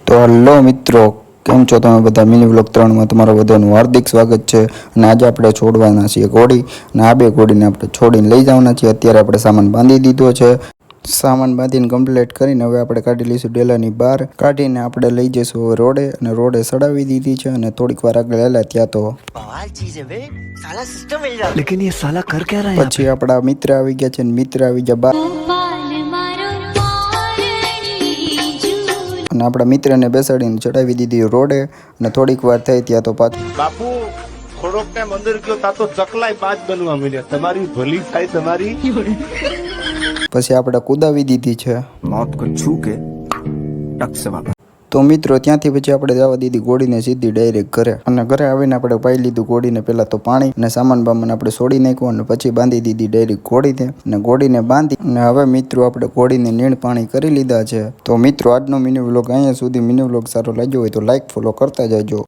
તો હલો મિત્રો, કેમ છો તમે બધા? મિની વ્લોગ 3 માં તમારું બધાનું હાર્દિક સ્વાગત છે. અને આજે આપણે છોડવાના છીએ ઘોડી, અને આ બે ઘોડીને આપણે છોડીને લઈ જવાના છીએ. અત્યારે આપણે સામાન બાંધી દીધો છે. સામાન બાંધીને કમ્પ્લીટ કરીને હવે આપણે કાઢી લઈશું ડેલાની બહાર. કાઢીને આપણે લઈ જઈશું હવે રોડે, અને રોડે સડાવી દીધી છે. અને થોડીક વાર આગળ હેલા ત્યાં તો लेकिन ये साला कर क्या रहा है यहाँ पे? પછી આપણા મિત્ર આવી ગયા છે, અને મિત્ર આવી ગયા બહાર, અને આપણા મિત્રને બેસાડીને ચડાવી દીધી રોડે. અને થોડીક વાર થઈ ત્યાં તો પાછું બાપુ થોડોક ટાઈમ અંદર ગયો તા તો ચકલાય પાંચ બનવા મળ્યા. તમારી ભલી થાય તમારી. પછી આપણે કુદાવી દીધી છે. मौत को छू के टक से वापस। તો મિત્રો ત્યાંથી પછી આપણે જવા દીધી ઘોડીને સીધી ડાયરેક્ટ ઘરે. અને ઘરે આવીને આપણે પાઈ લીધું ઘોડીને પહેલા તો પાણી અને સામાન બામાન આપણે છોડી નાખ્યું, અને પછી બાંધી દીધી ડાયરેક્ટ ઘોડીને. અને ઘોડીને બાંધી અને હવે મિત્રો આપણે ઘોડીને નીણ પાણી કરી લીધા છે. તો મિત્રો આજનો મિની વ્લોગ અહીંયા સુધી. મિની વ્લોગ સારો લાગ્યો હોય તો લાઈક ફોલો કરતા જજો.